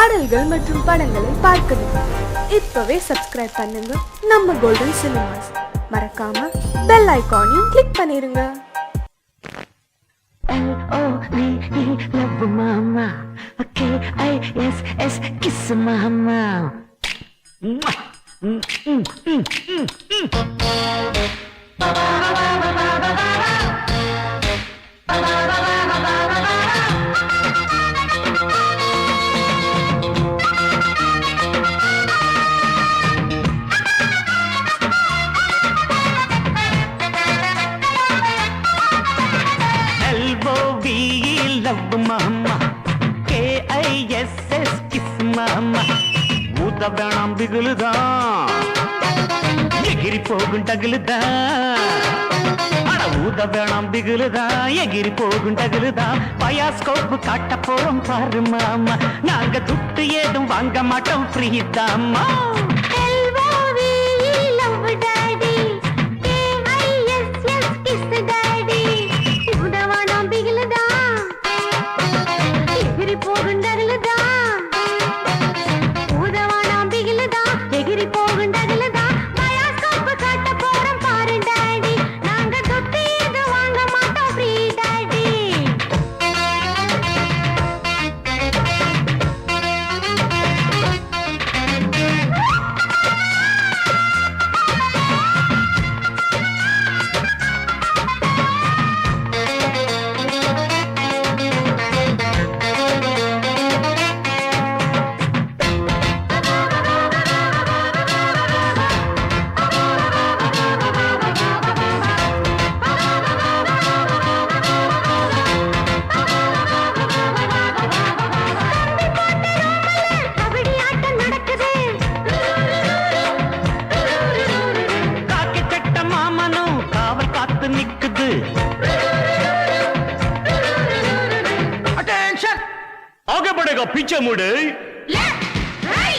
பாடல்கள் மற்றும் படங்களை பார்க்கணுமா? இப்பவே சப்ஸ்கிரைப் பண்ணுங்க நம்ம கோல்டன் சினிமாஸ். மறக்காம பெல் ஐகானையும் கிளிக் பண்ணிருங்க. Love mama, K-I-S-S, kiss mama. Love mama, K-I-S-S, kiss mama. ஊத வேணாம் பிகுலுதான், எகிரி போகும் டகுலுதான். அட ஊத வேணாம் பிகுலுதான், எகிரி போகும் டகுலுதான். பயாஸ்கோப்பு காட்ட போறோம் பாரு மாமா, நாங்க துட்டு ஏதும் வாங்க மாட்டோம், ஃப்ரீ தாம்மா. आगे बढ़ेगा पीछे मुड़े लेफ्ट राइट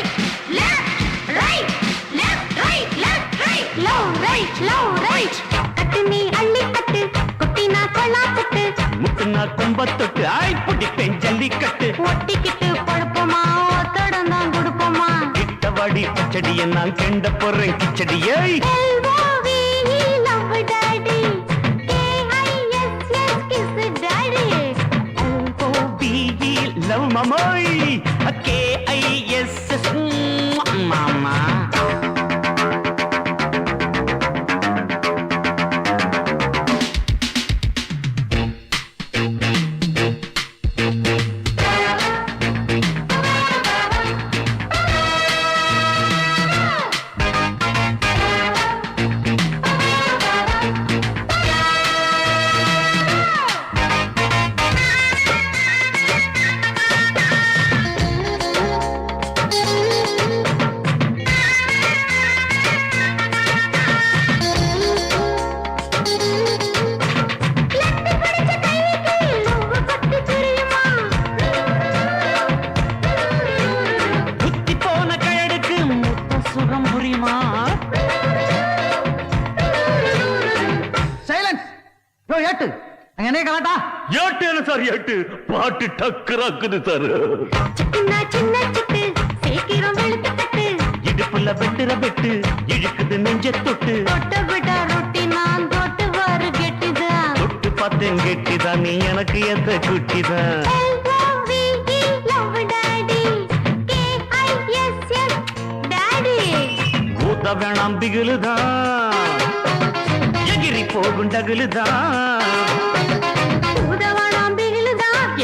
लो राइट कटनी अल्ली कट कुटीना कोला कट मुटना कुंबत्तट आई पुडी पेंजली कट ओट्टी किट पड़पमा ओतडना गुडपमा किट्टवाडी पचडिय ना केंड पोरे किचडिये एलओवी लव डैडी KISS किस डैडी एलओवी लव ममोई KISS मामा. பாட்டு டக்குறாக்குது சார். இடுப்புல வெட்டுற வெட்டு இழுக்குது நெஞ்ச தொட்டு தொட்டு பார்த்தேன் கெட்டிதான், நீ எனக்கு எந்த குட்டிதான். ஊத வேணாம் பிகுலுதான், எகிரி போகும் டகுலுதான்.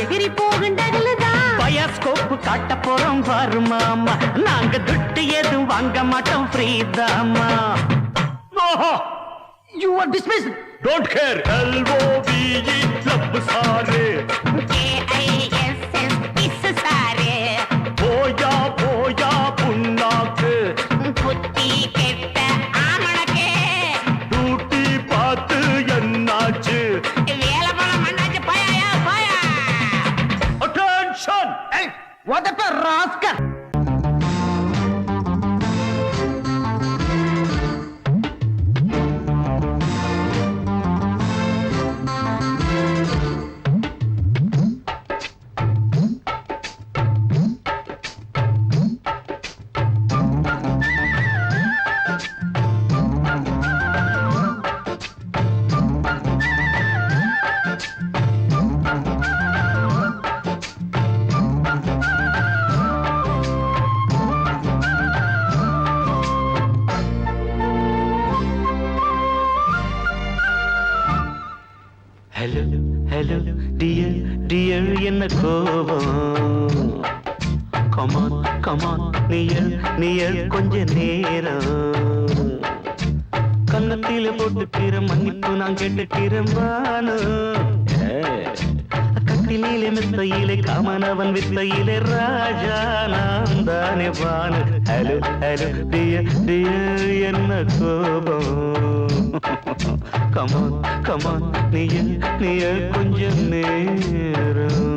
எகிரி போகின்றதுதான் பயாஸ்கோப்பு காட்ட போறோம் பாரு மாமா, நாங்க துட்டு ஏதும் வாங்க மாட்டோம், ஃப்ரீ தாம்மா. You are dismissed. Don't care. LOVE love சாரே KISS கிஸ் சாரே. போயா போயா புண்ணாக்கு புத்தி கெட்ட ஆமணக்கே டூட்டி பார்த்து என்னாச்சு What the rascal? Come on come on நீய கொஞ்ச நேரம் கன்னத்தில போட்டுக்கிற மன்னிப்பு நான் கேட்டுக்கிறேன் வானு கட்டிலே மெத்தையிலே காமனவன் வித்தையிலே ராஜா நான் தானே வானு ஹலோ ஹலோ என்ன கோபம் கமான் கமான் நீய கொஞ்சம் நேரம்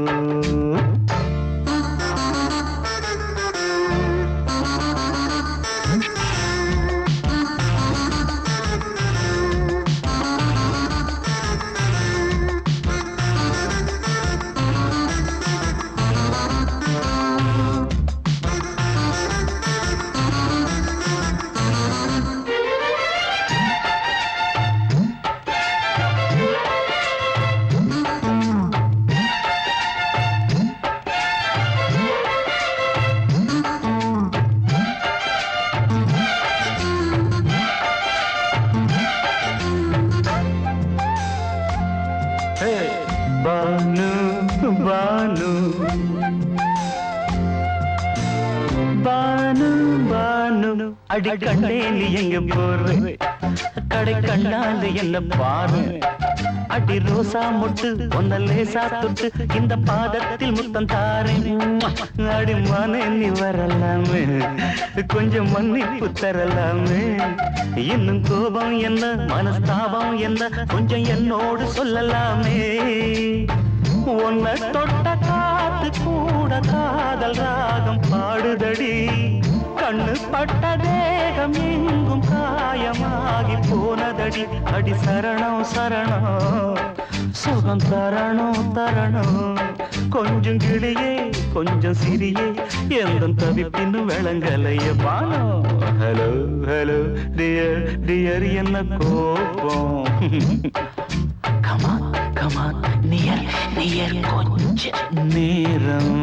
பானு பானு பானு பானு அடி கண்டே நீ எங்க போற கடை கண்டால் என்ன பாரு அடி ரோசா முட்டு ஒன்ன லேசா தொட்டு இந்த பாதத்தில் முத்தம் தாரேன் அடி மானே நீ வரலாமே கொஞ்சம் மன்னிப்பு தரலாமே இன்னும் கோபம் என்ன மனஸ்தாபம் என்ன கொஞ்சம் என்னோடு சொல்லலாமே உன்னை தொட்ட காத்து கூட காதல் ராகம் பாடுதடி கண்ணு பட்ட தேகம் எங்கும் காயமாகி போனதடி அடி சரணம் சரணம் சுகம் தரணும் தரணும் கொஞ்சம் கிளியே கொஞ்சம் சிறியே எந்த தவிப்பின்னு விளங்கலைய பானோ ஹலோ ஹலோ டியர் டியர் என்ன கோபம் கமான் கமான் நியர் கொஞ்ச நேரம்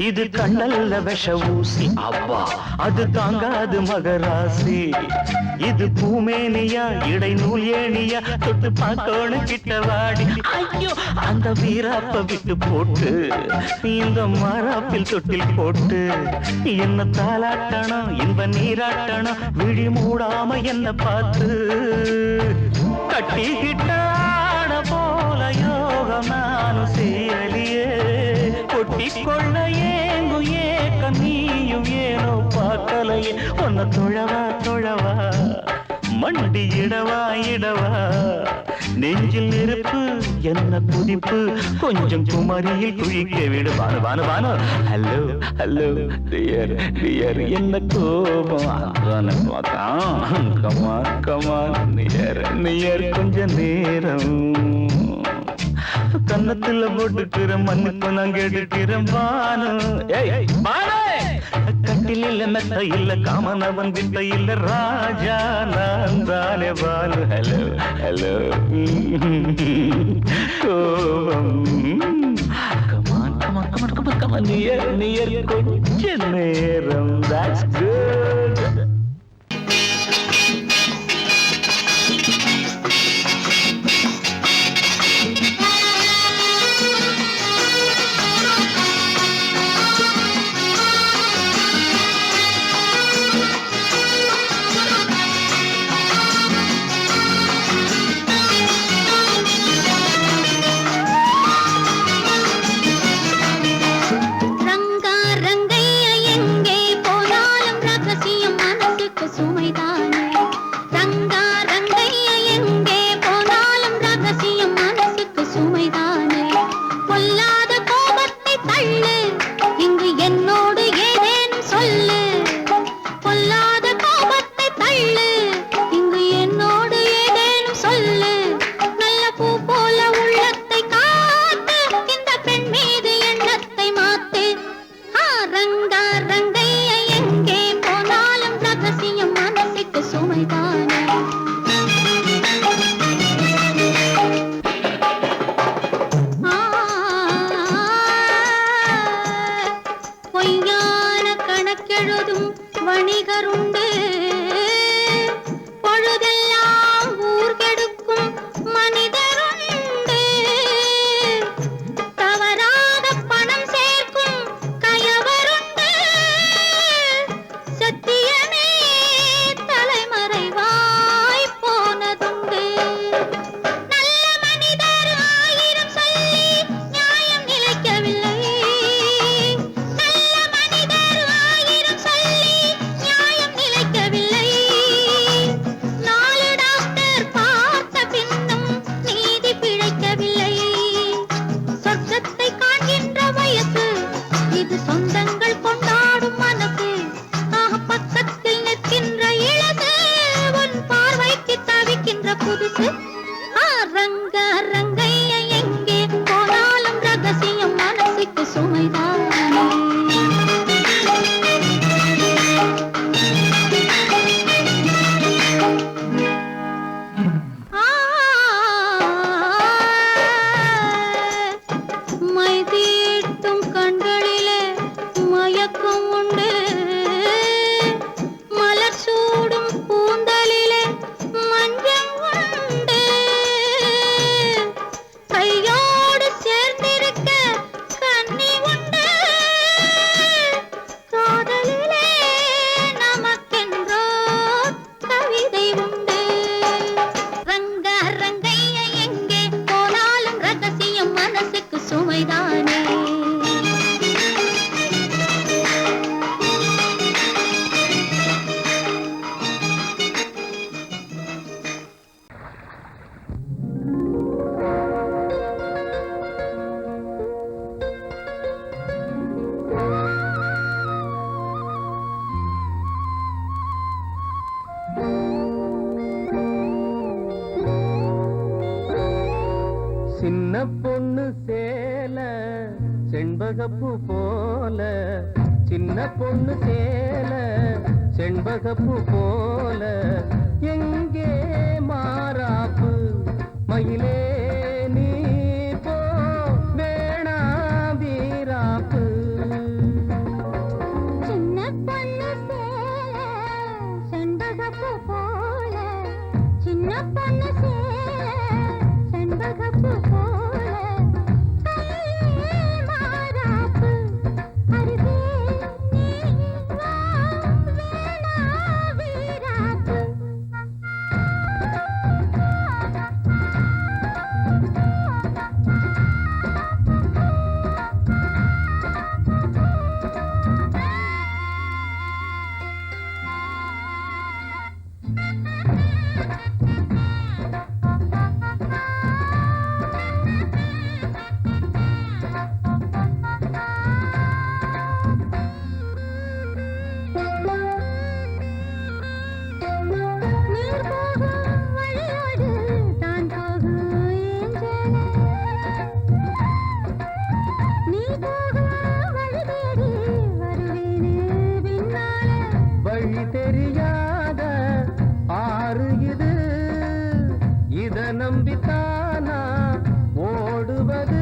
இது கண்ணல்ல விஷ ஊசி அப்பா அது தாங்காது மகராசி இது பூமேனியா இடை நூல் ஏனியா தொட்டு பார்க்கோணு கிட்ட வாடி ஐயோ அந்த வீராப்ப விட்டு போட்டு இந்த மாறாப்பில் தொட்டில் போட்டு என்ன தாளாட்டணும் இன்ப நீராட்டணும் விழி மூடாம என்ன பார்த்து கட்டிக்கிட்டான போல யோகம் நானும் சேரலியே கொட்டி கொள்ள ஏங்கு ஏக்க நீயும் ஏனோ பார்க்கலையே உன்னை தொழவா தொழவா மண்டி இடவா இடவா நெஞ்சில் நெருப்பு என்ன குதிப்பு கொஞ்சம் குமரியில் குழிக்க விடு Banu Banu Banu hello hello dear dear என்ன கோபம் அதான பார்த்தான் கமான் கமான் நியர் கொஞ்ச நேரம் கன்னத்துல போட்டுக்கிற மன்னிப்பு நான் கேட்டுக்கிறேன் பானு கட்டில மெத்த இல்ல காமனவன் விட்ட இல்ல ராஜா நான் தானே பானு ஹலோ ஹலோ கோபம் come on come on come on come on come on near கொஞ்ச நேரம் that's good ரங்கா ரங்கையா எங்கே போனாலும் வணிகருண்டு பொழுதெல்லாம் ஊர் கெடுக்கும் மனிதருண்டு தவறாத பணம் சேர்க்கும் கயவருண்டு சத்தியமே தலைமறைவாய் போனதுண்டு நல்ல மனிதர் ஆயிரம் சொல்லி நியாயம் நிலைக்கவில்லை நல்ல மனிதர் ஆயிரம் சொல்லி நியாயம் நிலைக்கவில்லை நாலு டாக்டர் பார்த்த பின்னும் நீதி பிழைக்கவில்லை சொர்க்கத்தை காண்கின்ற வயசு இது சொந்தங்கள் கொண்டாடும் மனசு பக்கத்தில் நிற்கின்ற இழகு உன் பார்வைக்கு தவிக்கின்ற புதுசு ரங்க ரங்கைய எங்கே போனாலும் ரகசியம் மனசுக்கு சுமைதான் மை தீட்டும் கண்களிலே மயக்கம் உண்டு மலர் சூடும் பூந்தலிலே மஞ்சம் உண்டு கையோடு சேர்ந்திருக்க கண்ணி உண்டு காதலிலே நமக்கென்றோ கவிதை உண்டு ரங்க ரங்கைய எங்கே போனாலும் ரகசியம் மனசுக்கு சுமைதானே சின்ன பொண்ணு சேல செண்பகப்பூ போல சின்ன பொண்ணு சேல செண்பகப்பூ போல எங்கே மாறாப்பு மயிலே நீ போ வேணா வீராப்பு சின்ன பொண்ணு சேல செண்பகப்பூ போல சின்ன பொண்ணு சேல செண்பகப்பூ போல கையே மாறாப்பு அருகே நீ வா வேணா வீராப்பு நீர் போகும் வழியோடு தான் போகும் ஏஞ்சலே நீ போகும் வழி தேடி வருவேனே பின்னாலே வழி தெரியாத ஆறு இது இத நம்பித்தானா ஓடுவது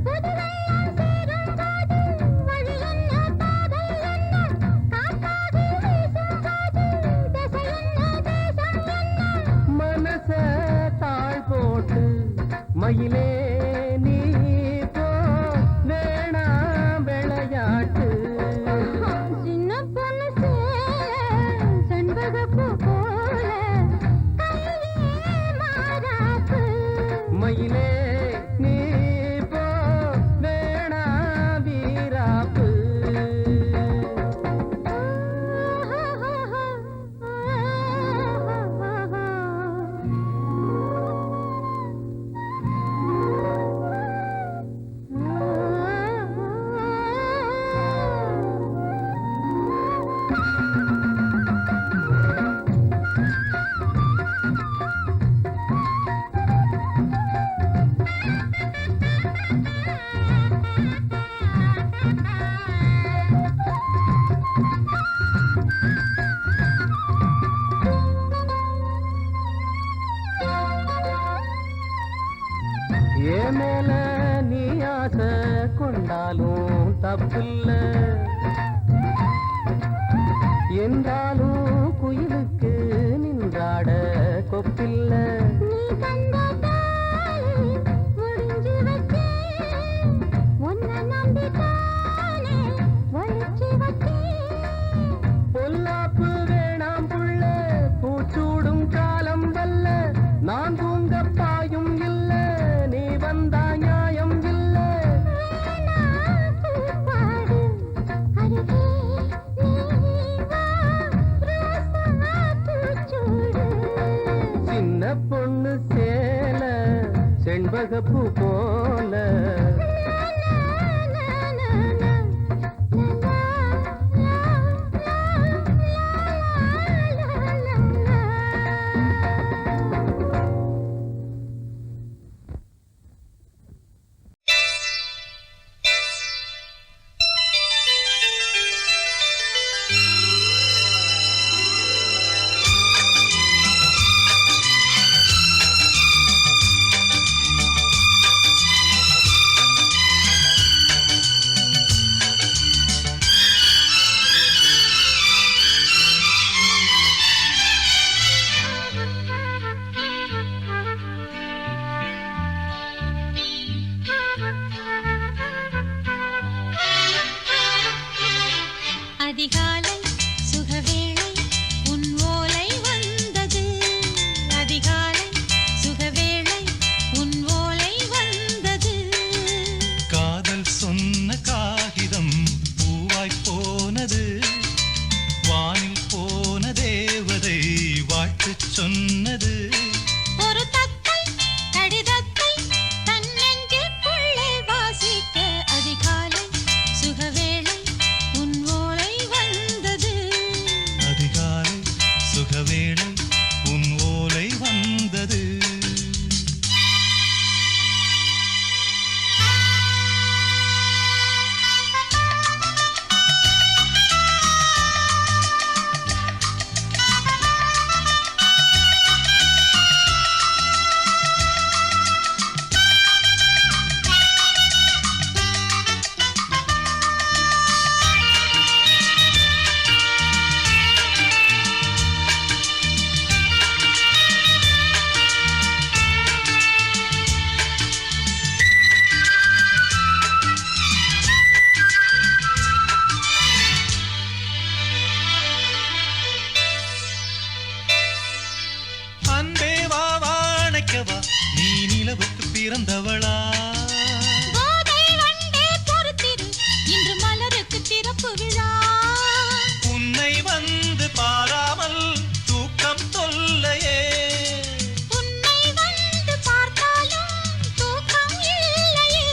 புதுவெள்ளம் சேரும் போது வழி என்ன பாதை என்ன காற்றாகி வீசும் போது திசை என்ன தேசம் என்ன மனச தாழ் போட்டு மயிலே நீ போ வேணா விளையாட்டு சின்ன பொண்ணு சேல செண்பகப்பூ போல கையே மாறாப்பு மயிலே நீ போ வேணா வீராப்பு மேல நீ ஆசை கொண்டாலும் தப்பில்ல செண்பகப்பூ போல அதிகாலை சுகவேளை உன் ஓலை வந்தது அதிகாலை சுகவேளை உன் ஓலை வந்தது காதல் சொன்ன காகிதம் பூவாய் போனது வானில் போன தேவதை வாழ்த்துச் சொன்னது ஒரு தத்தை கடிதத்தை தன் நெஞ்சுக்குள்ளே வாசிக்க அதிகாலை சுகவேளை உன் ஓலை வந்தது அதிகாலை சுகவேளை உன் ஓலை வந்தது அன்பே வா வாழைக்கவா நீ நிலவுக்கு பிறந்தவளா போதை வண்டே பொறுத்திரு இன்று மலருக்கு திறப்பு விழா உன்னை வந்து பாராமல் தூக்கம் தொல்லையே உன்னை வந்து பார்த்தாலும் தூக்கம் இல்லையே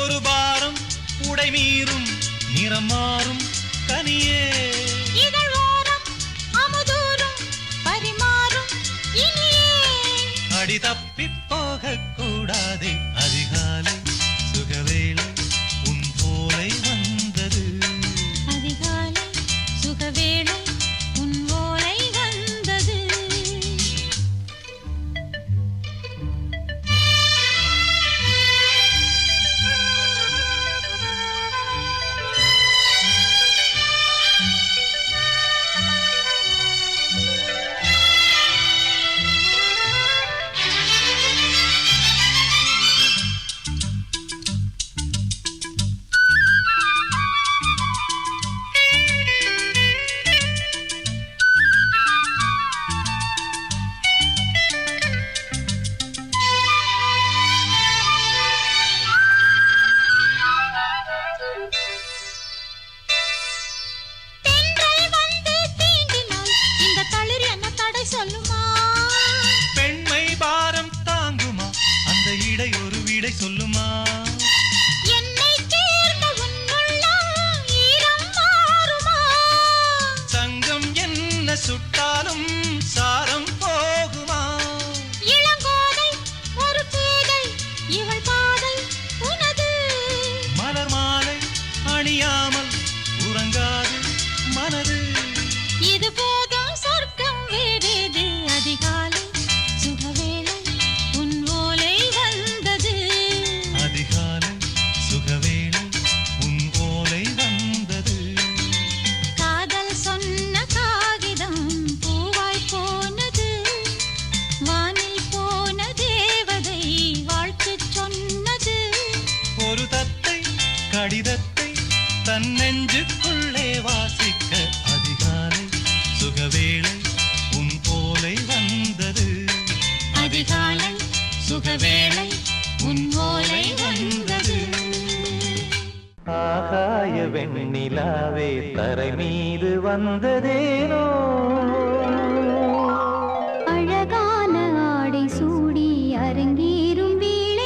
ஒரு பாரம் உடை மீறும் நிறம் மாறும் கனியே இதழ் ஓரம் அமுதூரும் பரிமாறும் இனியே அடி தப்பி போகக் கூடாதே அதிகாலை சுகவேளை உன் போலை வந்தது அதிகாலை சுகவேளை உன் ஓலை வந்தது தென்றல் வந்து தீண்டினால் இந்த தளிர் என்ன தடை சொல்லுமா பெண்மை பாரம் தாங்குமா அந்த இடை ஒரு விடை சொல்லுமா என்னை சேர்ந்த உன்னுள்ளம் ஈரம் மாறுமா சங்கம் என்ன சுட்டாலும் சாரம் போகுமா இளங்கோதை ஒரு பேதை இவள் பாதை உனது மலர் மாலை அணியாமல் உறங்காது மனது இது போதும் சொர்க்கம் வேறேது அதிகாலை சுகவேளை உன் ஓலை வந்தது அதிகாலை சுகவேளை உன் ஓலை வந்தது காதல் சொன்ன காகிதம் பூவாய் போனது வானில் போன தேவதை வாழ்த்துச் சொன்னது ஒரு தத்தை கடிதத்தை தன் நெஞ்சுக்குள்ளே வாசிக்க அதிகாலை சுகவேளை உன் ஓலை வந்தது அதிகாலை சுகவேளை உன் ஓலை வந்தது ஆகாய வெண்ணிலாவே தரை மீது வந்ததேனோ அழகான ஆடை சூடி அரங்கேறும் வேளை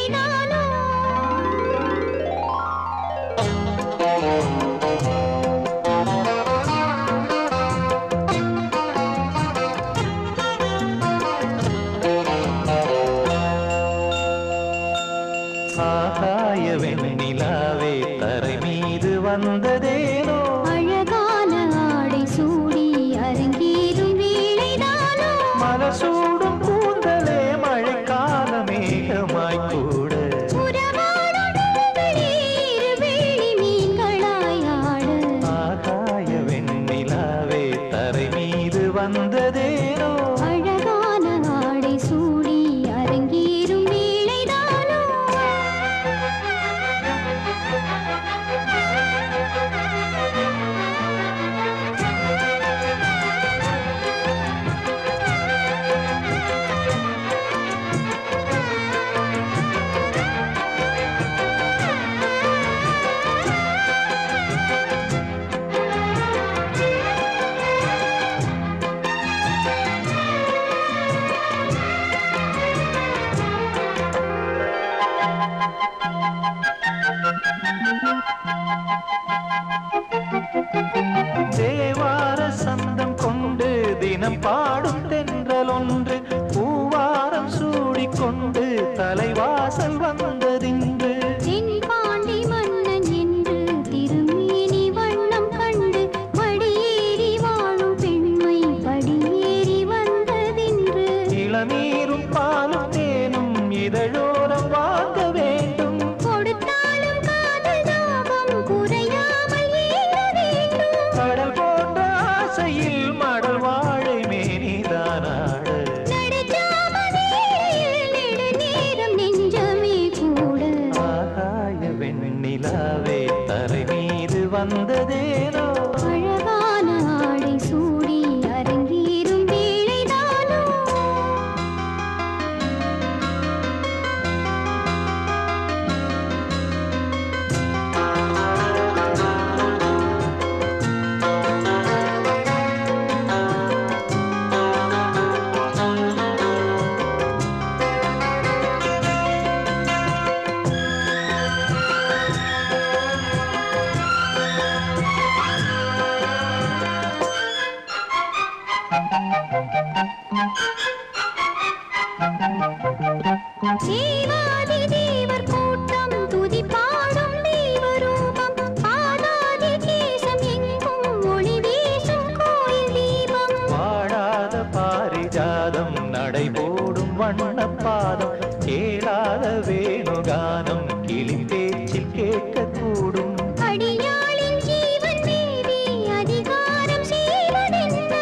பாதம் நடைபோடும் வண்ணப்பாதம் கேளாத வேணுகானம் கிளி பேச்சில் கேட்கக்கூடும் அடியாளின் ஜீவன் தேவி அதிகாரம் செய்வதென்ன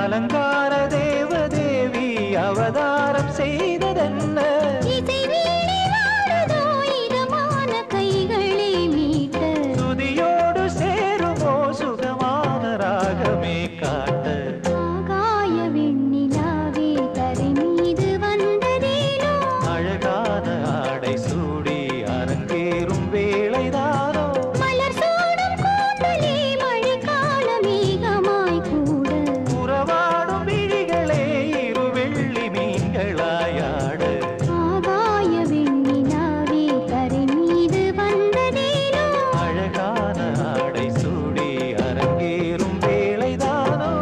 அலங்கார தேவதேவி அவதாரம் செய்ததென்ன இசை வீணை வாழுதோ இதமான கைகளை மீட்ட துதியோடு சேருமோ சுகமான ராகமே காட்ட ஆகாய வெண்ணிலாவே தரை மீது வந்ததேனோ அழகான ஆடை சூடி அரங்கேறும் வேளைதானோ மலர் சூடும் கூந்தலே மழைக்கால மேகமாய் கூட உறவாடும் விழிகளே இரு வெள்ளி மீன்களாயாட ஆகாய வெண்ணிலாவே தரை மீது வந்ததேனோ அழகான ஆடை சூடி அரங்கேறும் வேளைதானோ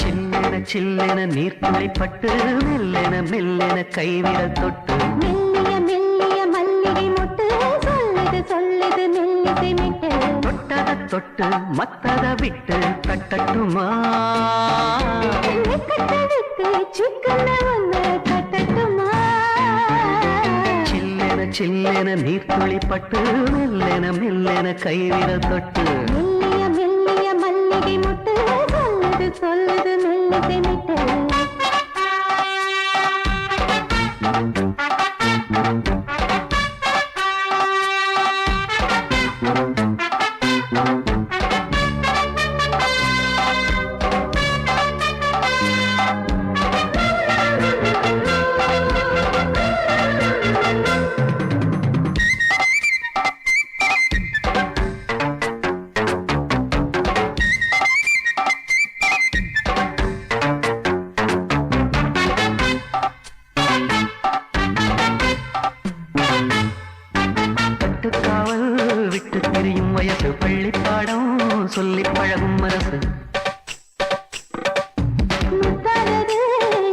சில்லென சில்லென நீர்த்துளிப்பட்டு மெல்லென மெல்லென கைவிரல் தொட்டு மெல்லிய மெல்லிய மல்லிகை மொட்டு சொல்லுது சொல்லுது மெல்லிசை மெட்டு தொட்டத தொட்டு மத்தத விட்டு கட்டட்டுமா கட்டடுக்கு சிக்கன ஒன்று கட்டட்டுமா சில்லென சில்லென நீர்த்துளிப்பட்டு மெல்லென மெல்லென கைவிரல் தொட்டு மெல்லிய மெல்லிய மல்லிகை மொட்டு சொல்லுது சொல்லுது மெல்லிசை மெட்டு கட்டுக்காவல் விட்டு திரியும் வயசு பள்ளிப்பாடம் சொல்லி பழகும் மனசு முத்தாதது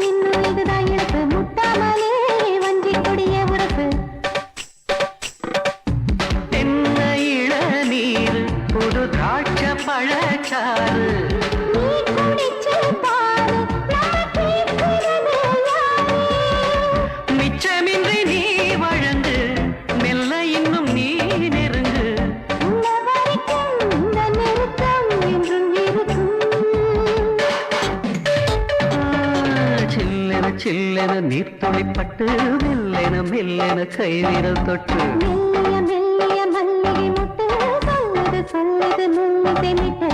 இன்னும் இதுதான் இழப்பு முட்டாமலே வஞ்சி கொடிய உறப்பு தென்ன இளநீர் புது திராட்ச பழச்சாறு நீ குடிச்சு பாரு நான் கேட்கிறது யாரு மிச்சமின்றி நீ வழங்கு மெல்ல இன்னும் நீ நெருங்கு இந்த வரைக்கும் இந்த நெருக்கம் என்றும் இருக்கும் சில்லென சில்லென நீர்த்துளிப்பட்டு மெல்லென மெல்லென கைவிரல் தொட்டு மெல்லிய மெல்லிய மல்லிகை மொட்டு சொல்லுது சொல்லுது மெல்லிசை மெட்டு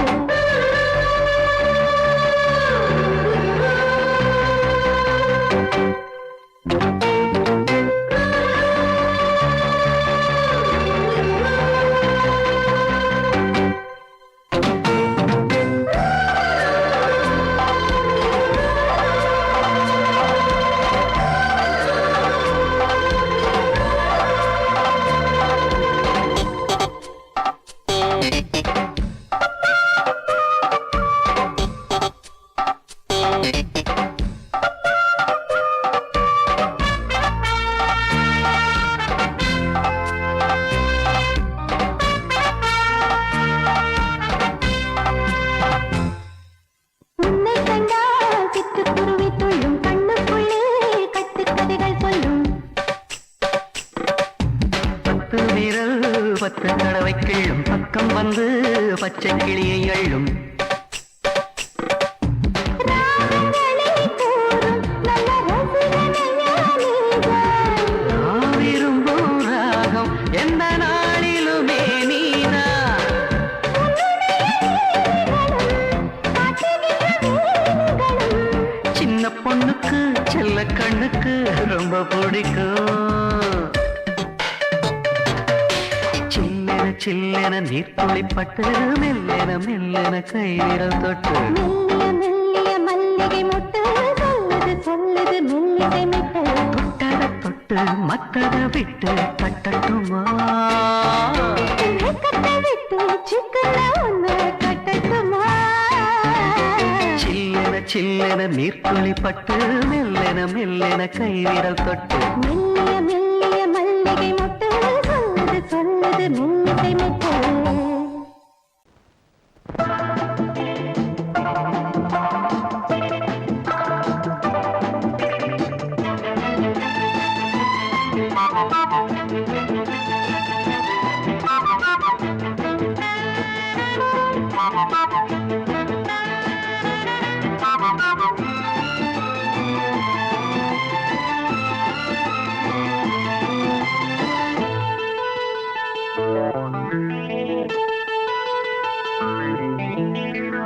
உன்னை கண்டால் சிட்டுக்குருவி துள்ளும் கண்ணுக்குள்ளே கட்டுக்கதைகள் சொல்லும் பத்து விரல் பத்து தடவை கிள்ளும் பக்கம் வந்து பச்சை கிளியை அள்ளும் ராகங்களை கூறும் நல்ல ரசிகனையா நீதான். நான் விரும்பும் ராகம் எந்த நாளிலுமே நீனா சின்ன பொண்ணுக்கு செல்ல கண்ணுக்கு ரொம்ப பிடிக்கும் சில்லென சில்லென நீர்த்துளிப்பட்டு மெல்லென மெல்லென கை விரல் தொட்டு மெல்லிய மெல்லிய மல்லிகை மொட்டு சொல்லுது சொல்லுது மெல்லிசை மிட்டு தொட்டத தொட்டு மத்தத விட்டு கட்டட்டுமா கட்டை விட்டு சிக்கன ஒன்று கட்டட்டுமா சில்லென சில்லென நீர்த்துளிப்பட்டு மெல்லென மெல்லென கை விரல் தொட்டு மெல்லிய மெல்லிய மல்லிகை மொட்டு சொல்லுது சொல்லுது மெல்லிசை மிட்டு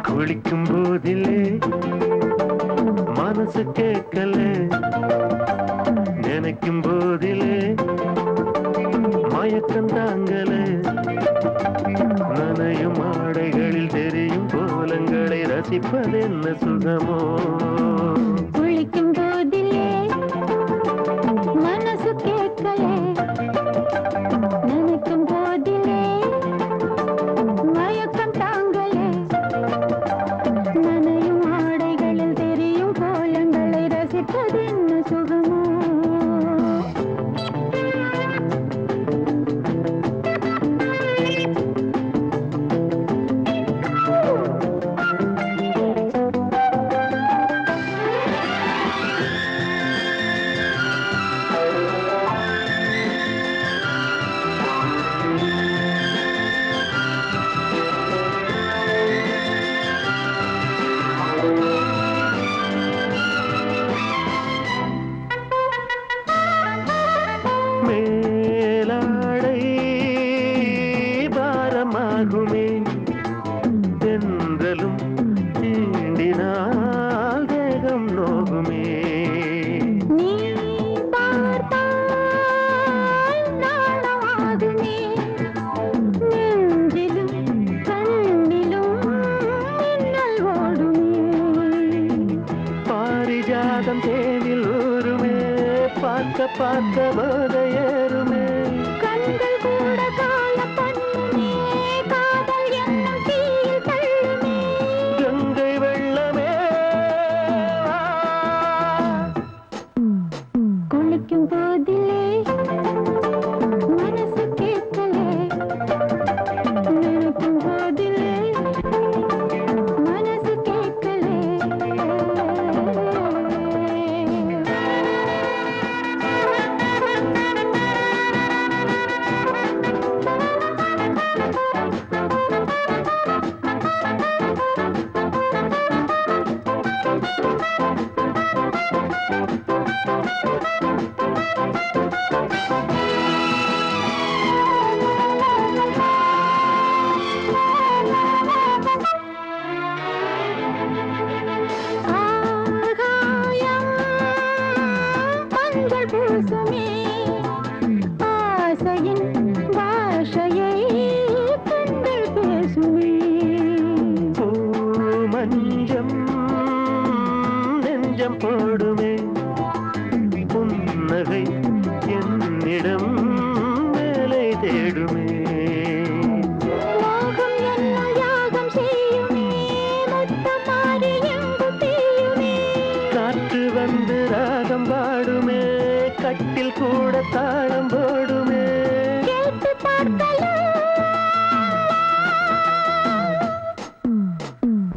குளிக்கும் போதிலே மனசு கேட்கல நினைக்கும் போதிலே மயக்கம் தாங்கல நனையும் ஆடைகளில் தெரியும் கோலங்களை ரசிப்பதென்ன சுகமோ குளிக்கும் போதிலே மனசு கேட்கலே நினைக்கும் போதிலே மயக்கம் தாங்களே நனையும் ஆடைகளில் தெரியும் கோலங்களை ரசிப்பதென்ன சுகமோ மேலாடை பாரமாகுமே தென்றலும் தீண்டினால் தேகம் நோகுமே நீ பார்த்தால் நாணமாகுமே நெஞ்சிலும் கண்ணிலும் மின்னல் ஓடுமே பாரிஜாதம் தேனில் ஊருமே பார்க்க பார்க்க போதையேறுமே கண்கள் கூட கால பண்ணுமே காதல் என்னும் தீயில் தள்ளுமே கங்கை வெள்ளமே குளிக்கும் போதிலே மனசு கேட்கலே நினைக்கும் போதிலே மனசு கேட்கலே ஆகாயம் மஞ்சள் பூசுமே ஆசையின் பாஷையை கண்கள் பேசுமே மஞ்சம் நெஞ்சம் போடுமே புன்னகை என்னிடம் வேலை தேடுமே மோகம் என்னும் யாகம் செய்யுமே முத்தம் மாறி எங்கும் தீயுமே காற்று வந்து ராகம் பாடுமே கட்டில் கூட தாளம் போடுமே கேட்டு பார்க்கலாம்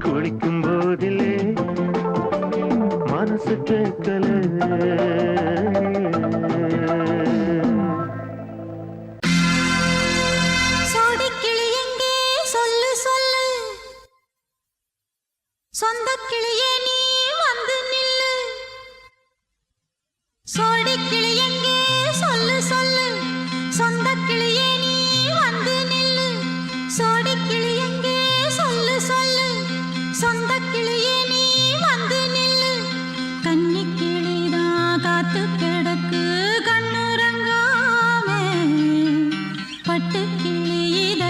குளிக்கும் போதிலே மனசு கேட்கல சோடிக்கிளி எங்கே சொல்லு சொல்லு சொந்த கிளியே நீ வந்து நில்லு சோடிக்கிளி எங்கே சொல்லு சொல்லு சொந்த கிளியே நீ வந்து நில்லு சோடிக்கிளி எங்கே சொல்லு சொல்லு சொந்த கிளியே நீ வந்து நில்லு கன்னி கிளிதான் காத்து கிடக்கு கண்ணுறங்காமே பட்டு கிளியித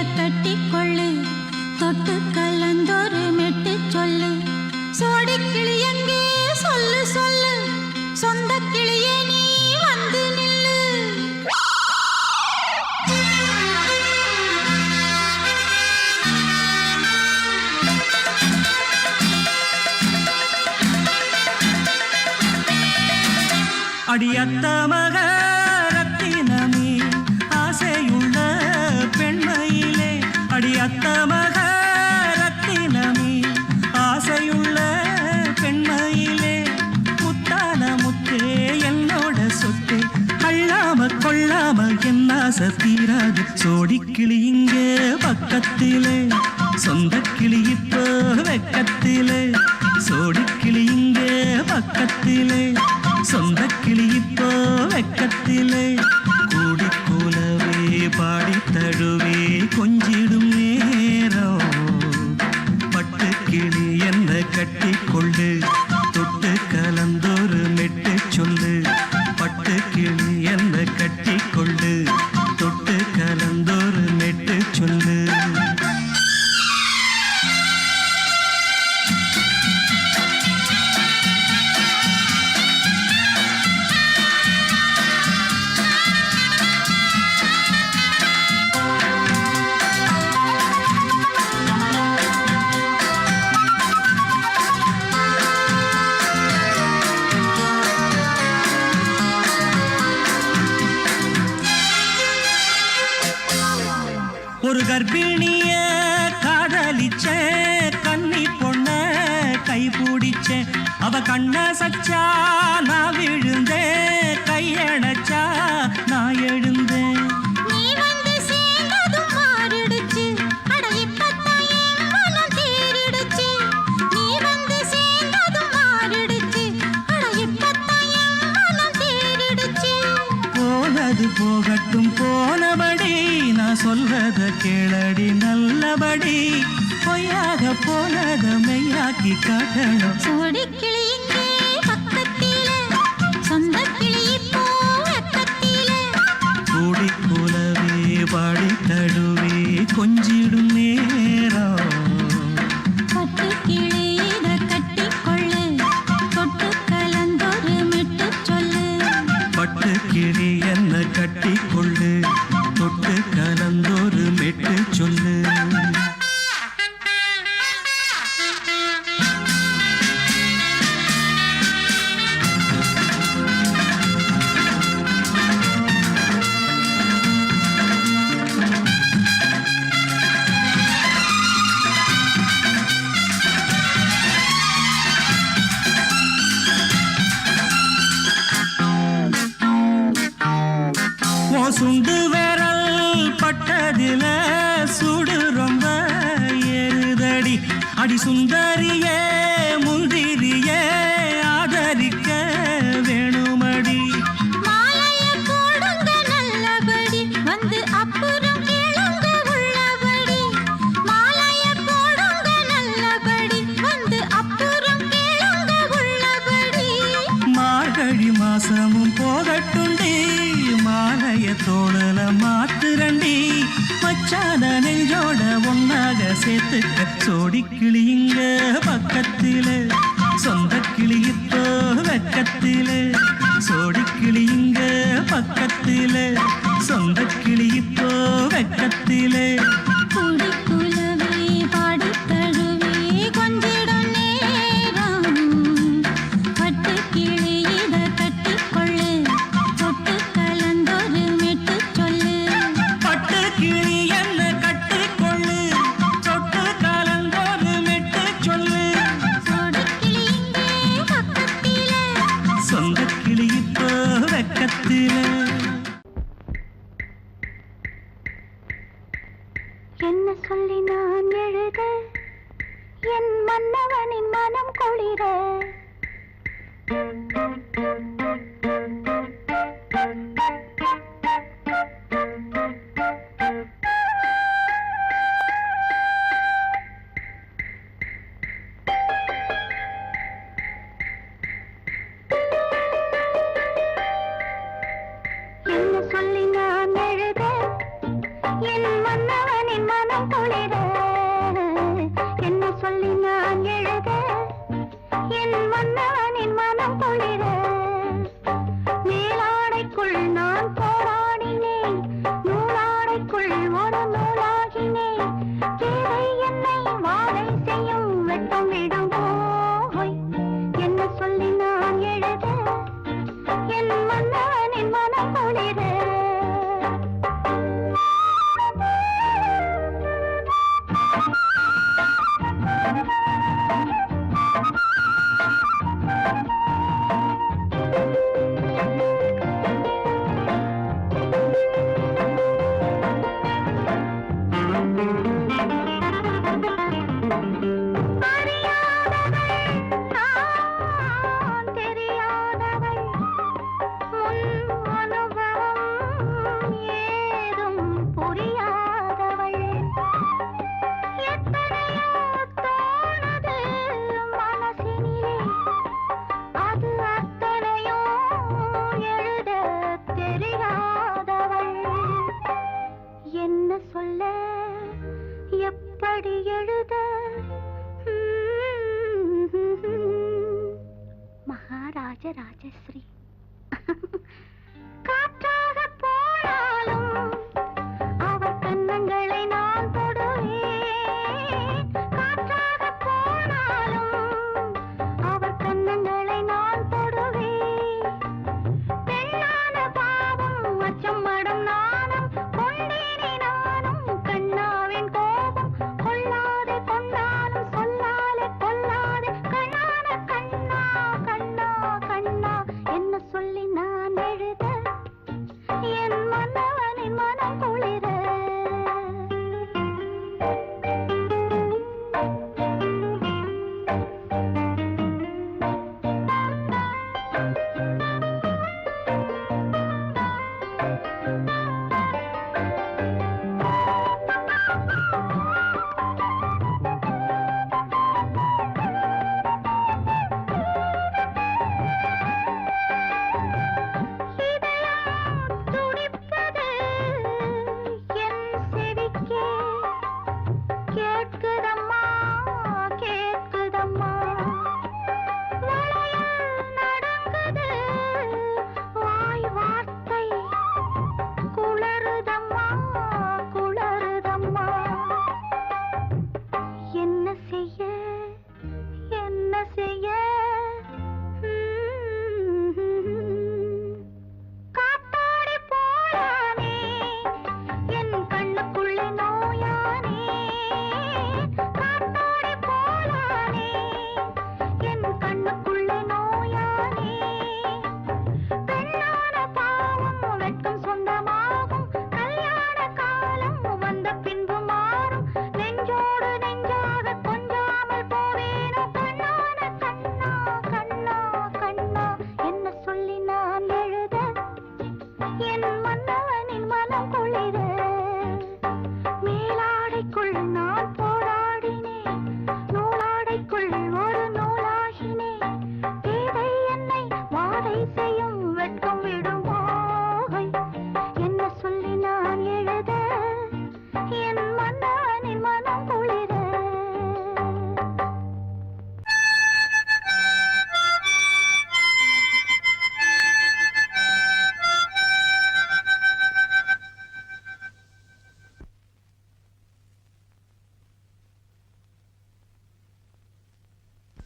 அடியத்த மக ரத்தினமே ஆசையுள்ள பெண்மையிலே அடியத்த மக ரத்தினமே ஆசையுள்ள பெண்மையிலே முத்தான முத்தே என்னோட சொத்து அள்ளாம கொள்ளாம என்ன சத்தீராது சோடிக்கிளி இங்கே பக்கத்திலே சொந்த கிளி இப்போ வெக்கத்திலே சோடிக்கிளி இங்கே பக்கத்திலே சொந்த கிளி இப்போ வெக்கத்திலே கூடி கூலவே பாடி தழுவே கொஞ்சிடும் நேரம் பட்டு கிளி என்ன கட்டி கொண்டு தொட்டு கலந்தொரு மெட்டு சொல்லு பட்டு கிளி என்ன கட்டி கொண்டு தொட்டு கலந்தொரு மெட்டு சொல்லு ஒரு கர்ப்பிணிய காதலிச்ச கன்னி பொண்ண கை பிடிச்ச அவ கண்ண சச்சா நான் விழுந்தேன் கையடைச்சா நான் எழுந்தேன் நீ வந்து சேர்ந்ததும் மாறிடுச்சு அட இப்பத்தான் என் மனம் தேறிடுச்சு நீ வந்து சேர்ந்ததும் மாறிடுச்சு அட இப்பத்தான் என் மனம் தேறிடுச்சு போனது போகட்டும் போனபடி நான் சொல்றத கேளடி நல்லபடி பொய்யாக போனத மெய்யாக்கி காட்டணும் சோடிக்கிளி இங்கே பக்கத்திலே சொந்த கிளி இப்போ வெக்கத்திலே கூடி கூலவே பாடி தழுவே கொஞ்சிடும் நேரம் பட்டு கிளி இத கட்டிக்கொள்ளு தொட்டு கலந்தொரு மெட்டு சொல்லு பட்டு கிளி என்ன கட்டி கொள்ளு தொட்டு கலந்தொரு மெட்டு சொல்லு சுண்டு விரல் பட்டதில சுடு ரொம்ப ஏறுதடி அடி சுந்தரியே முந்திரியே ஆதரிக்க வேணுமடி மாலைய போடுங்க நல்லபடி வந்து அப்புறம் கேளுங்க உள்ளபடி மாலைய போடுங்க நல்லபடி வந்து அப்புறம் கேளுங்க உள்ளபடி மார்கழி மாசமும் போகட்டுண்டி மாலைய தோழல மாத்துரண்டி மச்சான நெஞ்சோட ஒன்னாக சேர்த்துக்க சோடிக்கிளி இங்க பக்கத்திலே சொந்த கிளி இப்போ வெக்கத்திலே சோடிக்கிளி இங்க பக்கத்திலே சொந்த கிளி இப்போ வெக்கத்திலே கூடி குலவே பாடி தழுவே கொஞ்சிடும் நேரம் பட்டு கிளி இத கட்டிக்கொள்ளு தொட்டு கலந்தொரு மெட்டு சொல்லு பட்டு கிளி என்ன கட்டிக்கொள்ளு தொட்டு கலந்தொரு மெட்டு சொல்லு சோடிக்கிளி இங்கே பக்கத்திலே சொந்த கிளி இப்போ வெக்கத்திலே என்ன சொல்லி நான் எழுத என் மன்னவனின் மனம் குளிர என்ன சொல்லி நான் எழுத என் மன்னவனின் மனம் குளிர என்ன சொல்லி நான் எழுத என் எப்படி எழுத மகாராஜ ராஜஸ்ரீ காற்றாக போனாலும் அவர் கன்னங்களை நான் தொடுவேன் காற்றாக போனாலும் அவர் கன்னங்களை நான் தொடுவேன் பெண்ணான பாவம் அச்சம் மடம் நாணம் கொண்டேனே நானும் கண்ணாவின் கோபம் கொள்ளாதே கொண்டாலும் சொல்லாலே கொல்லாதே கண்ணான கண்ணா கண்ணா கண்ணா என்ன சொல்லி நான் எழுத என் மன்னவனின் மனம் குளிர துடிப்பது என் செவிக்கே கேட்குதம்மா கேட்குதம்மா வளையல் நடுங்குது வாய் வார்த்தை குளறுதம்மா குளறுதம்மா என்ன செய்ய என்ன செய்ய காத்தாடி போயானே என் கண்ணுக்குள்ளே நோயானே காத்தாடி போயானே என் கண்ணுக்குள்ளே நோயானே பெண்ணான பாவம் வெட்கம் சொந்தமாகும் கல்யாண காலம் வந்த பின்பு மாறும் நெஞ்சோடு நெஞ்சாக கொஞ்சாமல் போவேனோ கண்ணான கண்ணா கண்ணா கண்ணா என்ன சொல்லி நான் எழுத என் மன்னவனின் மனம் குளிர மேலாடைக்குள் நான் போராடினேன் நூலாடைக்குள் ஒரு நூலாகினேன் பேதை என்னை வாடை செய்யும் வெட்கம் விடும் மோகை என்ன சொல்லி நான் எழுத என் மன்னவனின் மனம் குளிர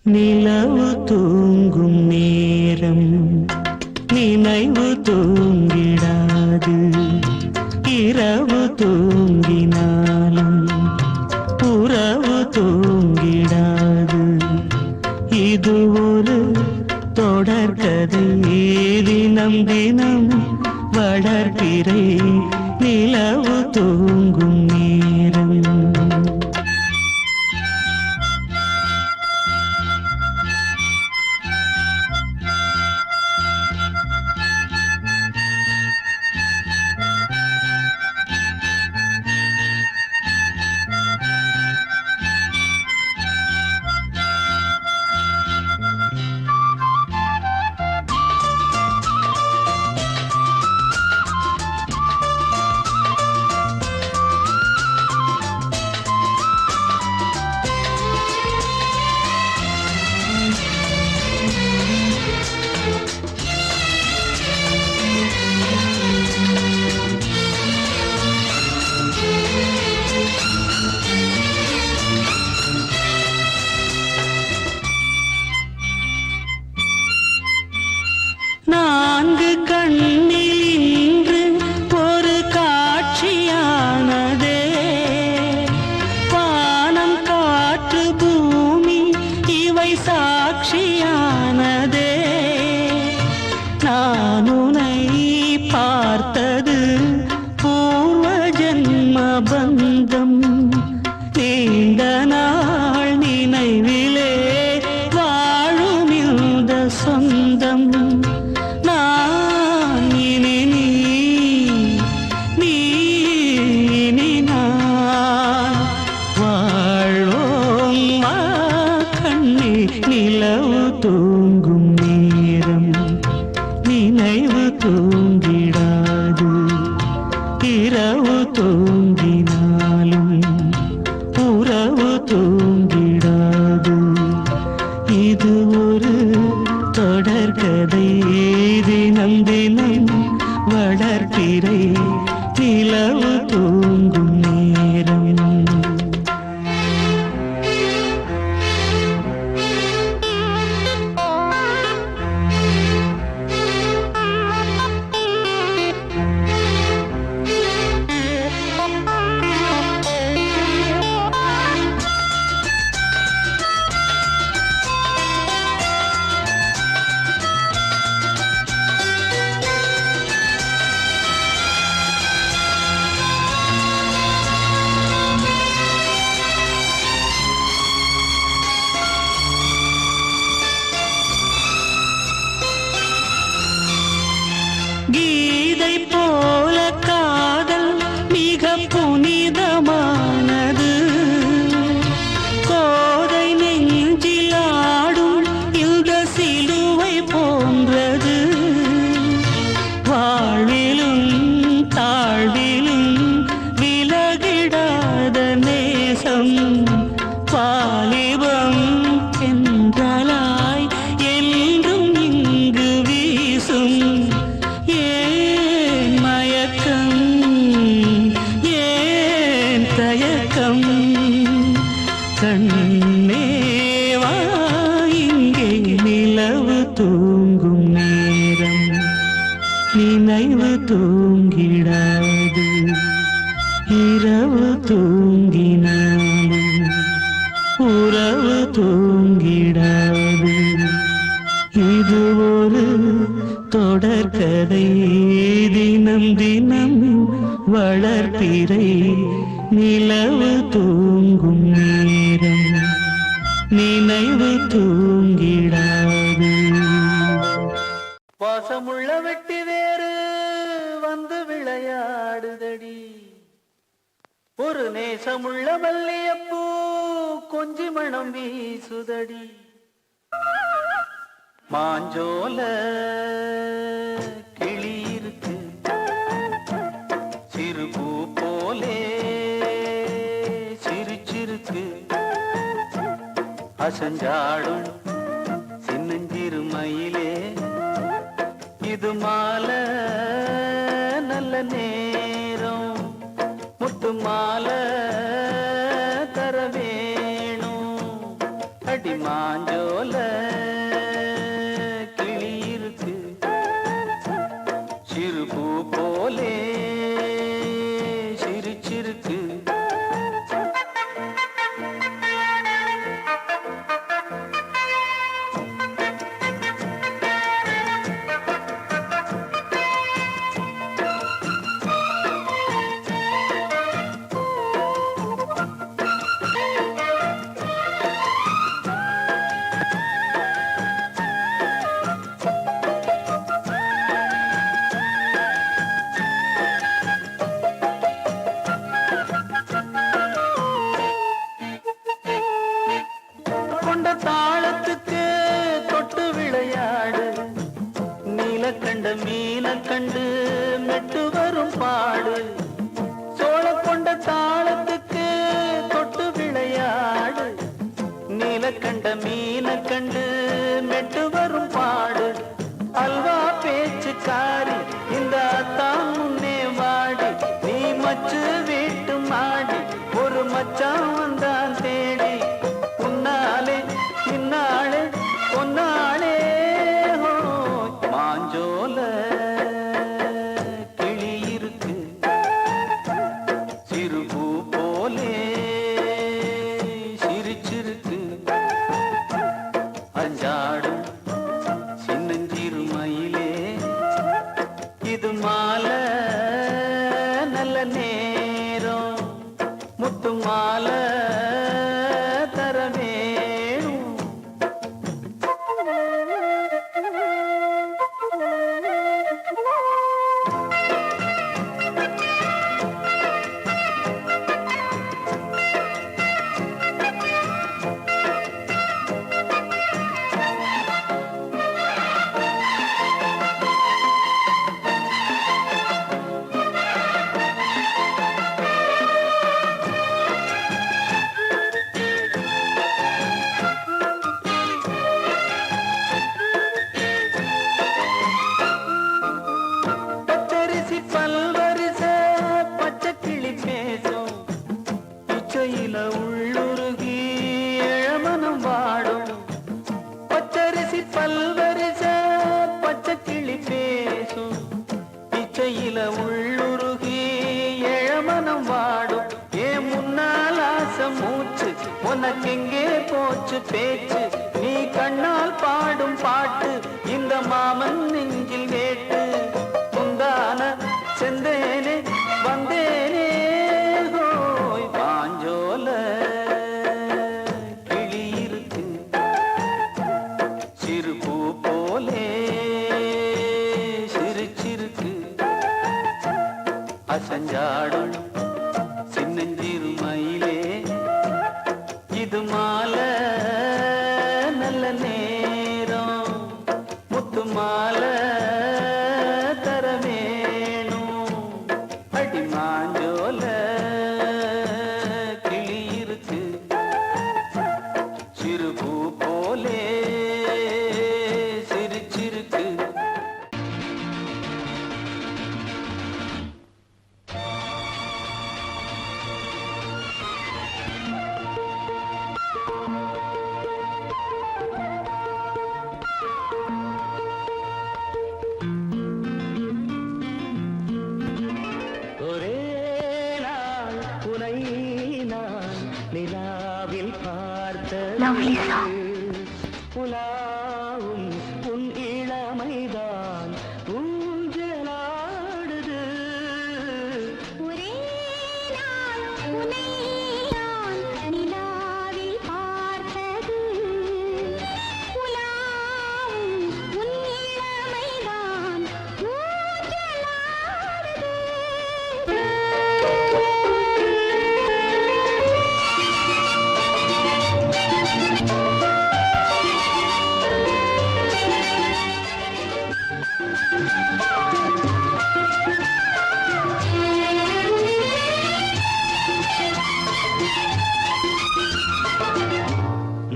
நிலவு தூங்கும் நேரம் நினைவு தூங்கிடாது இரவு தூங்கினாலும் உறவு தூங்கிடாது இது ஒரு தொடர்கதை தினம் தினம் வளர்பிறை நிலவு தூங்கும் நேரம் நான்கு கண்ணில் இன்று ஒரு காட்சியானதே வானம் காற்று பூமி இவை சாட்சியானதே நான் உன்னை பார்த்தது பூர்வ ஜன்ம பந்தம் நீண்ட நாள் நினைவிலே வாழும் இந்த சொந்தம் நான் இனி நீ இனி நான் வாழ்வோம் வா கண்ணே நிலவு தூங்கும் நேரம் நினைவு தூங்கிடாது இரவு தூங்கினார் வெட்கம் கண்ணேவா இங்கே நிலவு தூங்கும் நேரம் நினைவு தூங்கிடாது இரவு தூங்கினாலும் உறவு தூங்கிடாது இது ஒரு தொடர்கதை தினம் தினம் வளர்ப்பிறை நிலவு தூங்கும் நேரம் நினைவு தூங்கிடாது வாசமுள்ள வெட்டி வேறு வந்து விளையாடுதடி ஒரு நேசமுள்ள மல்லியப்பூ கொஞ்சி மணம் வீசுதடி மாஞ்சோல கிளி இருக்கு சிறுபூ போலே சிரிச்சிருக்கு அசஞ்சாடும் சின்னஞ்சிறு மயிலே இது மாலை நல்ல நேரம் முத்து மாலை தர வேணும் அடி மாஞ்சோல கிளி இருக்கு சிறுபூ போலே சிரிச்சிருக்கு கொண்ட தாளத்துக்கு தொட்டு விளையாடு நீலக்கண்ட மீன கண்டு மெட்டு வரும் பாடு சோழ கொண்ட தாளத்துக்கு தொட்டு விளையாடு நீலக்கண்ட மீன கண்டு மெட்டு வரும் பாடு அல்வா பேச்சுக்காரி இந்த தான் முன்னே வாடி நீ மச்சு வீட்டு மாடி ஒரு மச்சான் வந்தான் தேடி உன்னாலே பின்னாலே பொன்னாலே மாஞ்சோல கிளி இருக்கு சிறுபூ போலே சிரிச்சிருக்கு அஞ்சாடும் சின்னஞ்சிறு மயிலே இது மாலை நல்ல நேரம் முத்து மாலை தர வேணும் பச்சரிசி பல்வரிச பச்சை கிளி பேசும் இச்சையில உள்ளுருகி இளமனம் வாடும் பச்சரிசி பல்வரிச பச்சை கிளி பேசும் இச்சையில உள்ளுருகி இளமனம் வாடும் ஏன் முன்னால் ஆசை மூச்சு உனக்கெங்கே போச்சு பேச்சு நீ கண்ணால் பாடும் பாட்டு இந்த மாமன் நெஞ்சில் வேட்டு முந்தான செந்தேனே வந்தேனே ஹோய் பாஞ்சோல கிளி இருக்கு சிறுபூ போலே சிரிச்சிருக்கு அசஞ்சாடும் சின்னஞ்சிறு மயிலே இது மாலை நல்ல நேரம் முத்து மாலை நான் நிலாவில் Lovely பார்த்தது song. உலாவும் உன் இளமைதான் ஊஞ்சலாடுது ஒரே நாள் உன்னை நான் நிலாவில் பார்த்தது உலாவும் உன் இளமைதான்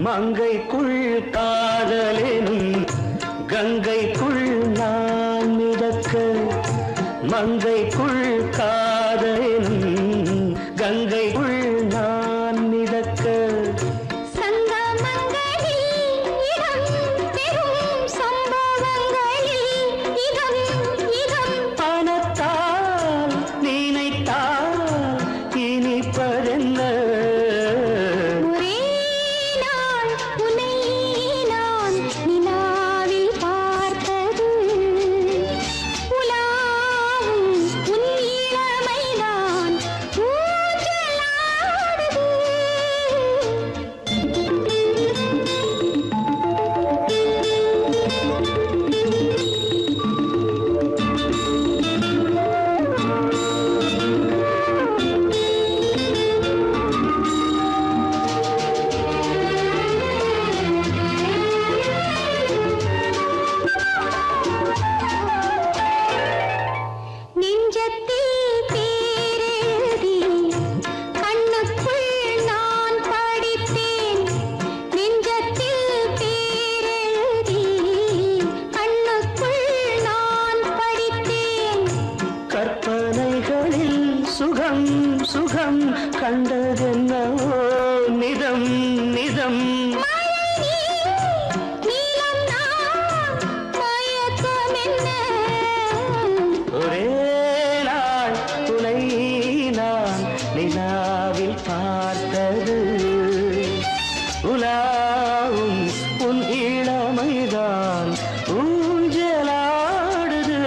மங்கைக்குள் காதலெனும் கங்கைக்குள் நான் மிதக்க மங்கைக்குள் காதலெனும் கங்கைக்குள் நான் மிதக்க சங்கமங்களில் இடம் பெறும் சம்பவங்களில் இதம் பணத்தால் நினைத்தால் இனிப்பதென்ன ஒரே நாள் உன்னை நான் நிலாவில் பார்த்தது உலாவும் உன் இளமைதான் நெஞ்சத்தில் பேரெழுதி கண்ணுக்குள் நான் படித்தேன் நெஞ்சத்தில் பேரெழுதி கண்ணுக்குள் நான் படித்தேன் கற்பனைகளில் சுகம் சுகம் கண்டதென்னவோ நிதம் நிதம் நீலம் நான் மயக்கம் என்ன ஒரே நாள் துணை நான் நிலாவில் பார்த்தது உலாவும் உன் இளமைதான் ஊஞ்சலாடுது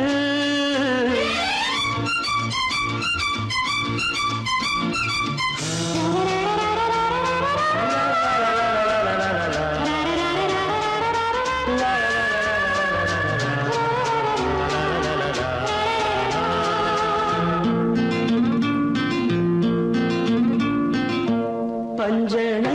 பஞ்சனை